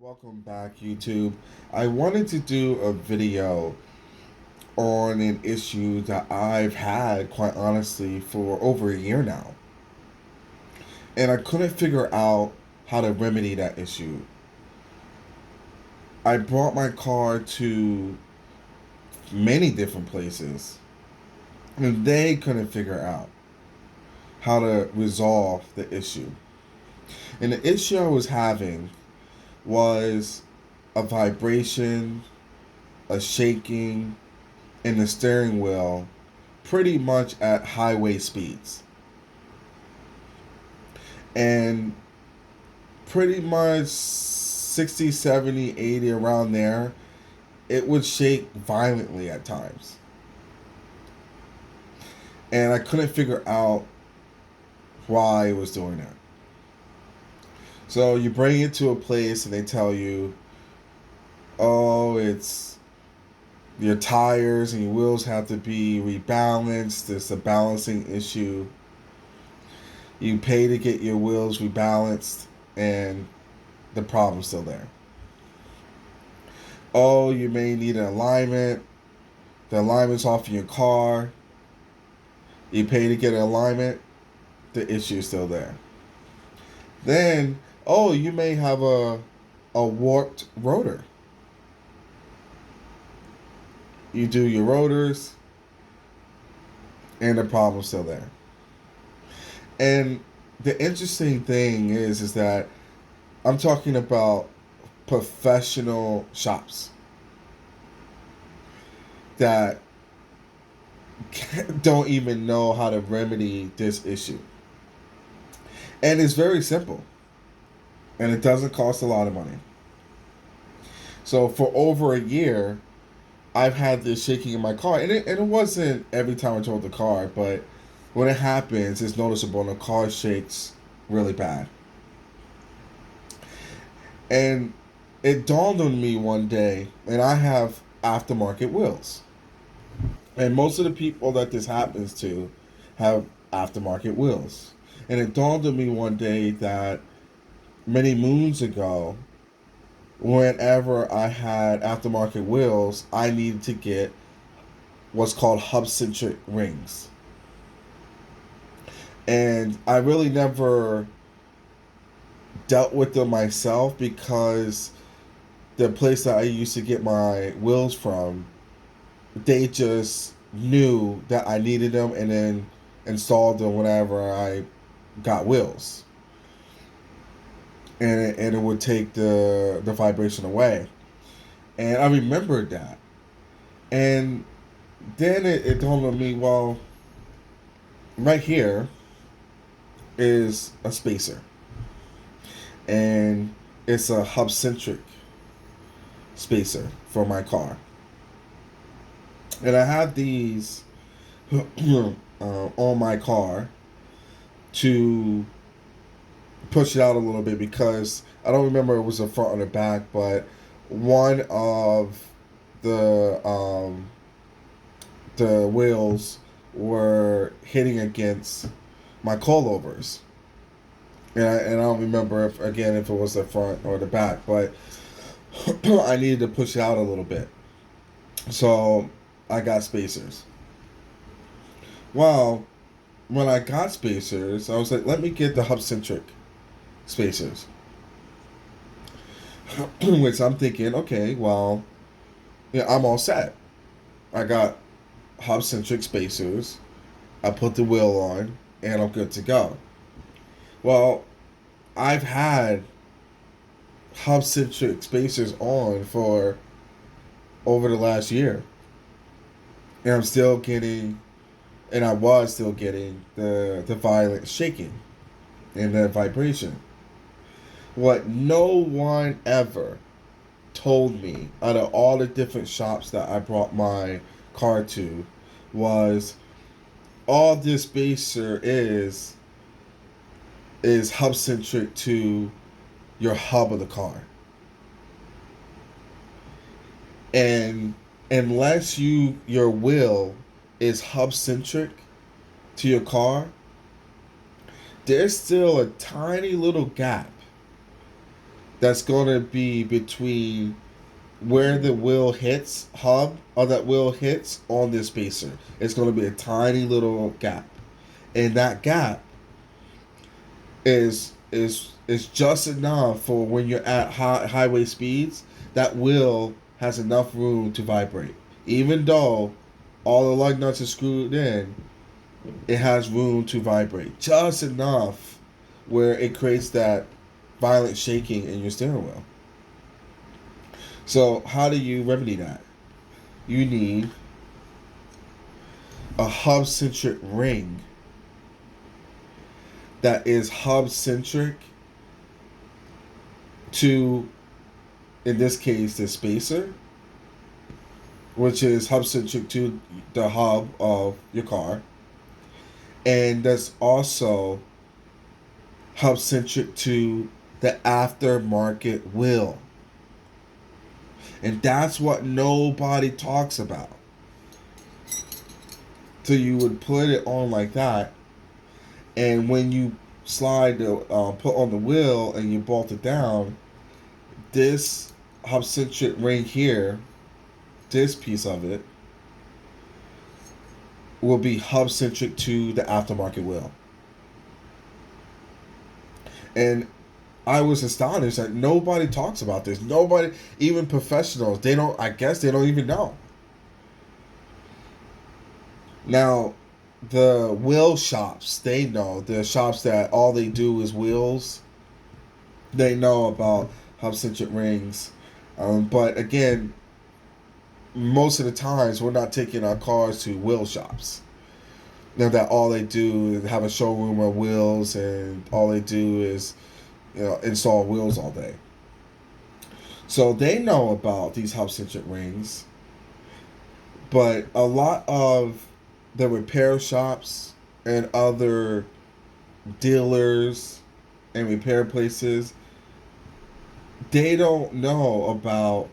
Welcome back, YouTube. I wanted to do a video on an issue that I've had, quite honestly, for over a year now. And I couldn't figure out how to remedy that issue. I brought my car to many different places, and they couldn't figure out how to resolve the issue. And the issue I was having was a vibration, a shaking, in the steering wheel pretty much at highway speeds. And pretty much 60, 70, 80 around there, it would shake violently at times. And I couldn't figure out why it was doing that. So you bring it to a place and they tell you, oh, it's your tires and your wheels have to be rebalanced. There's a balancing issue. You pay to get your wheels rebalanced, and the problem's still there. Oh, you may need an alignment. The alignment's off in your car. You pay to get an alignment. The issue's still there. Then, oh, you may have a warped rotor. You do your rotors, and the problem's still there. And the interesting thing is that I'm talking about professional shops that don't even know how to remedy this issue. And it's very simple. And it doesn't cost a lot of money. So for over a year, I've had this shaking in my car. And it wasn't every time I drove the car, but when it happens, it's noticeable and the car shakes really bad. And it dawned on me one day, and I have aftermarket wheels. And most of the people that this happens to have aftermarket wheels. And it dawned on me one day that many moons ago, whenever I had aftermarket wheels, I needed to get what's called HUB-CENTRIC rings. And I really never dealt with them myself because the place that I used to get my wheels from, they just knew that I needed them and then installed them whenever I got wheels. And it would take the vibration away. And I remembered that. And then it dawned on me, well, right here is a spacer. And it's a HUB-CENTRIC spacer for my car. And I have these on my car to push it out a little bit because I don't remember if it was the front or the back, but one of the wheels were hitting against my coilovers. And I don't remember if it was the front or the back, but I needed to push it out a little bit. So I got spacers. Well, when I got spacers, I was like, let me get the HUB-CENTRIC spacers. Which I'm thinking, okay, well, yeah, I'm all set. I got HUB-CENTRIC spacers. I put the wheel on, and I'm good to go. Well, I've had HUB-CENTRIC spacers on for over the last year. And I'm still getting, and I was still getting the violent shaking and the vibration. What no one ever told me out of all the different shops that I brought my car to was all this spacer is HUB-CENTRIC to your hub of the car. And unless your wheel is HUB-CENTRIC to your car, there's still a tiny little gap that's going to be between where the wheel hits hub or that wheel hits on this spacer. It's going to be a tiny little gap, and that gap is just enough for when you're at highway speeds. That wheel has enough room to vibrate, even though all the lug nuts are screwed in. It has room to vibrate just enough where it creates that violent shaking in your steering wheel. So how do you remedy that? You need a hub-centric ring that is hub-centric to, in this case, the spacer, which is hub-centric to the hub of your car. And that's also hub-centric to the aftermarket wheel. And that's what nobody talks about. So you would put it on like that, and when you slide the put on the wheel and you bolt it down, this hub-centric ring here, this piece of it, will be hub-centric to the aftermarket wheel. And I was astonished that nobody talks about this. Nobody, even professionals, they don't. I guess they don't even know. Now, the wheel shops, they know. The shops that all they do is wheels, they know about hub-centric rings. But again, most of the times we're not taking our cars to wheel shops. Now that all they do is have a showroom of wheels, and all they do is, install wheels all day. So they know about these hub-centric rings, but a lot of the repair shops and other dealers and repair places, they don't know about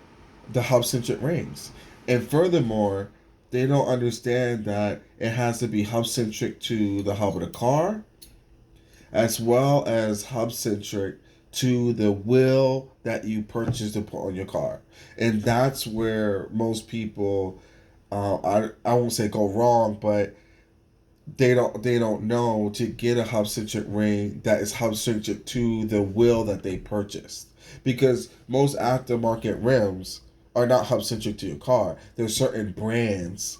the hub-centric rings. And furthermore, they don't understand that it has to be hub-centric to the hub of the car, as well as hub-centric to the wheel that you purchased to put on your car. And that's where most people, I won't say go wrong, but they don't know to get a hub-centric ring that is hub-centric to the wheel that they purchased. Because most aftermarket rims are not hub-centric to your car. There's certain brands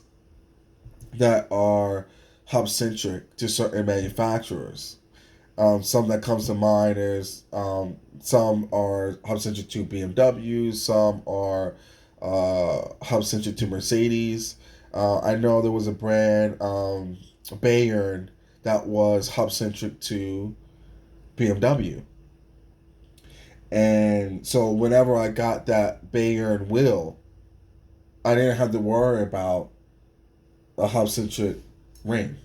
that are hub-centric to certain manufacturers. Some that comes to mind is some are hub-centric to BMW, some are hub-centric to Mercedes. I know there was a brand, Bayern, that was hub-centric to BMW. And so whenever I got that Bayern wheel, I didn't have to worry about a hub-centric ring,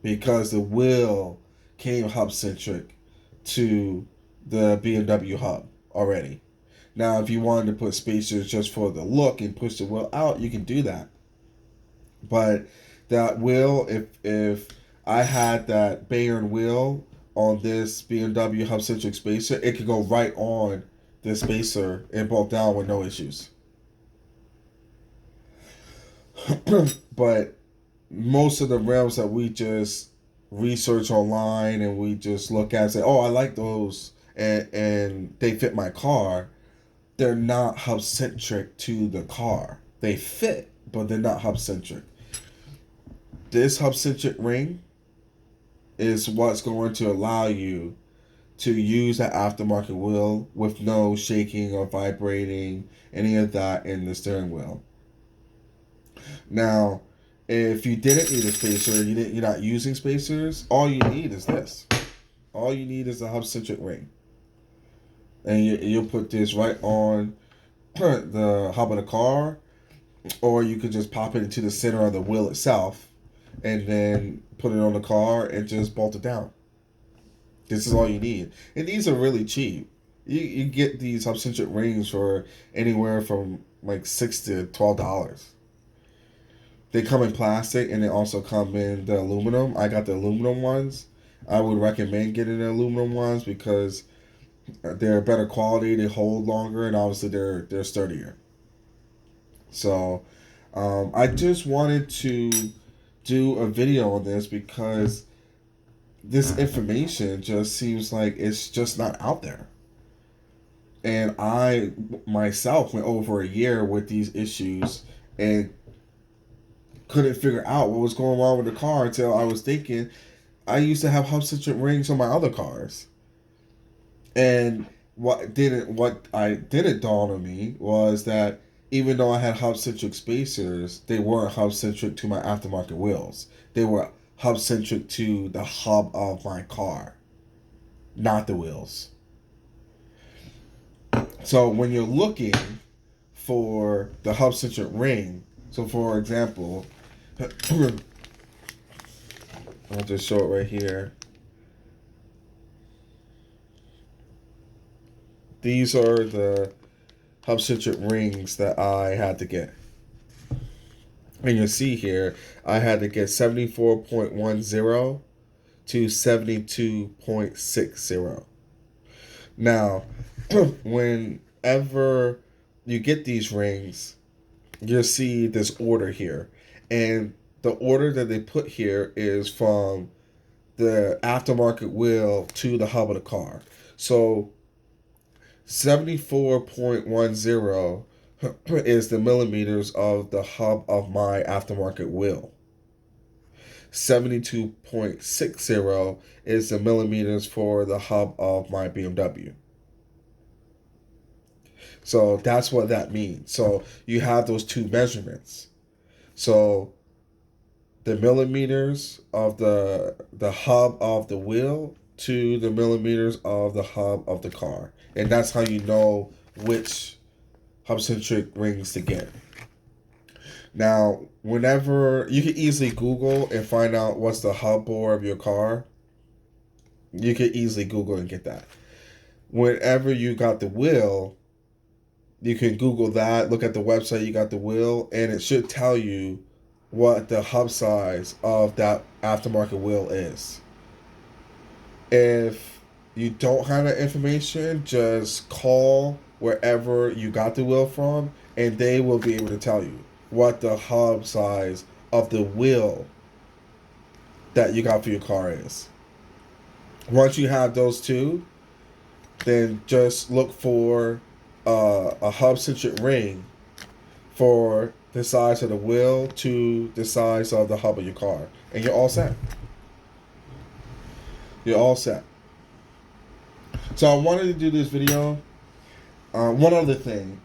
because the wheel came hub-centric to the BMW hub already. Now, if you wanted to put spacers just for the look and push the wheel out, you can do that. But that wheel, if I had that Bayern wheel on this BMW hub-centric spacer, it could go right on the spacer and bolt down with no issues. But most of the rims that we just research online and we just look at and say, oh, I like those, and they fit my car, they're not hub-centric to the car. They fit, but they're not hub-centric. This hub-centric ring is what's going to allow you to use that aftermarket wheel with no shaking or vibrating, any of that in the steering wheel. Now, if you didn't need a spacer, you're not using spacers, all you need is this. All you need is a hub-centric ring. And you'll put this right on the hub of the car, or you could just pop it into the center of the wheel itself and then put it on the car and just bolt it down. This is all you need. And these are really cheap. You get these hub-centric rings for anywhere from like $6 to $12. They come in plastic, and they also come in the aluminum. I got the aluminum ones. I would recommend getting the aluminum ones because They're better quality, they hold longer, and obviously they're sturdier. So I just wanted to do a video on this because this information just seems like it's just not out there. And I myself went over a year with these issues and couldn't figure out what was going on with the car until I was thinking I used to have HUB-CENTRIC rings on my other cars. And what didn't dawn on me was that even though I had HUB-CENTRIC spacers, they weren't HUB-CENTRIC to my aftermarket wheels. They were HUB-CENTRIC to the hub of my car, not the wheels. So when you're looking for the HUB-CENTRIC ring, so for example, I'll just show it right here. These are the HUB-CENTRIC rings that I had to get. And you'll see here, I had to get 74.10 to 72.60. Now, whenever you get these rings, you'll see this order here. And the order that they put here is from the aftermarket wheel to the hub of the car. So 74.10 is the millimeters of the hub of my aftermarket wheel. 72.60 is the millimeters for the hub of my BMW. So that's what that means. So you have those two measurements. So the millimeters of the hub of the wheel to the millimeters of the hub of the car. And that's how you know which HUB-CENTRIC rings to get. Now, whenever you can easily Google and find out what's the hub bore of your car, you can easily Google and get that. Whenever you got the wheel, you can Google that, look at the website you got the wheel, and it should tell you what the hub size of that aftermarket wheel is. If you don't have that information, just call wherever you got the wheel from, and they will be able to tell you what the hub size of the wheel that you got for your car is. Once you have those two, then just look for a HUB-CENTRIC ring for the size of the wheel to the size of the hub of your car, and you're all set. You're all set. So I wanted to do this video. One other thing.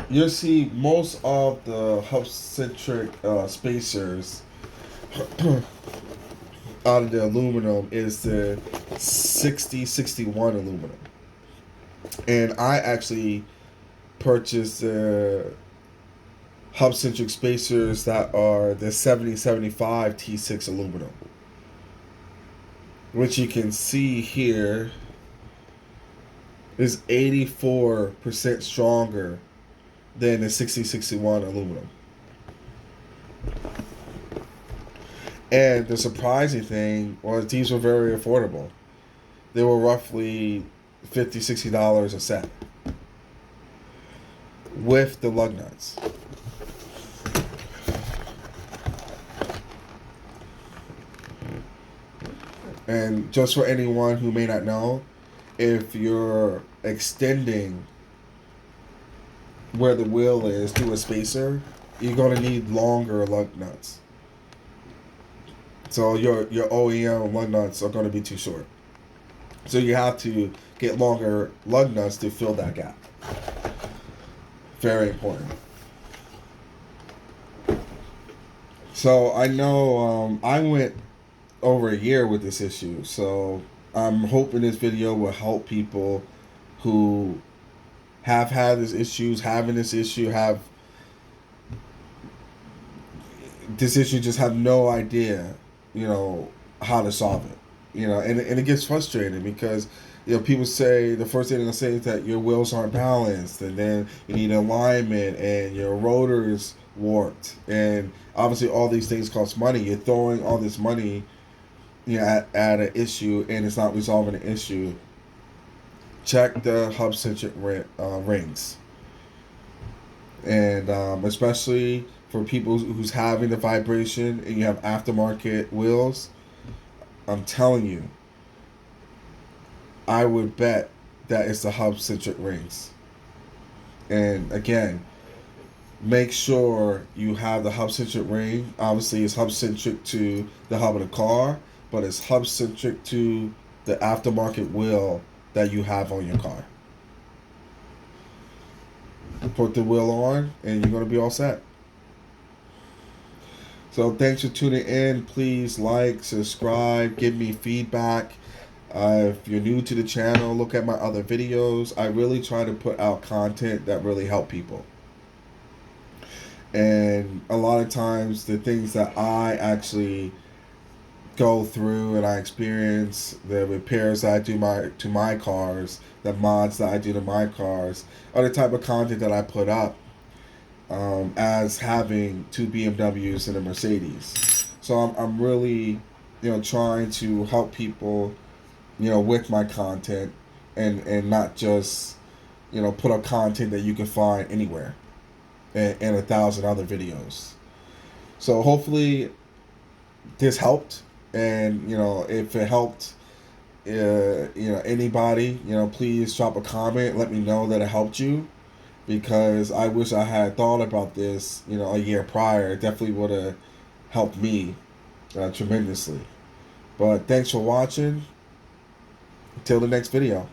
You'll see most of the HUB-CENTRIC spacers out of the aluminum is the 6061 aluminum. And I actually purchased the HUB-CENTRIC spacers that are the 7075 T6 aluminum, which you can see here is 84% stronger than the 6061 aluminum. And the surprising thing was these were very affordable. They were roughly $50, $60 a set with the lug nuts. And just for anyone who may not know, if you're extending where the wheel is to a spacer, you're going to need longer lug nuts. So your OEM lug nuts are going to be too short. So you have to get longer lug nuts to fill that gap. Very important. So I know I went over a year with this issue, so I'm hoping this video will help people who have had this issues, having this issue, have this issue, just have no idea, how to solve it. And it gets frustrating because, people say, the first thing they're going to say is that your wheels aren't balanced, and then you need alignment, and your rotor's warped. And obviously all these things cost money. You're throwing all this money, at an issue, and it's not resolving the issue. check the HUB-CENTRIC rings. And especially for people who's having the vibration and you have aftermarket wheels, I'm telling you, I would bet that it's the HUB-CENTRIC rings. And again, make sure you have the HUB-CENTRIC ring. Obviously, it's HUB-CENTRIC to the hub of the car, but it's HUB-CENTRIC to the aftermarket wheel that you have on your car. Put the wheel on, and you're going to be all set. So thanks for tuning in. Please like, subscribe, give me feedback. If you're new to the channel, look at my other videos. I really try to put out content that really help people. And a lot of times the things that I actually go through and I experience, the repairs that I do to my cars, the mods that I do to my cars, are the type of content that I put up as having two BMWs and a Mercedes. So I'm really, trying to help people, with my content and not just, put up content that you can find anywhere and 1,000 other videos. So hopefully this helped, and if it helped anybody, please drop a comment, let me know that it helped you, because I wish I had thought about this a year prior. It definitely would have helped me tremendously. But thanks for watching. Until the next video.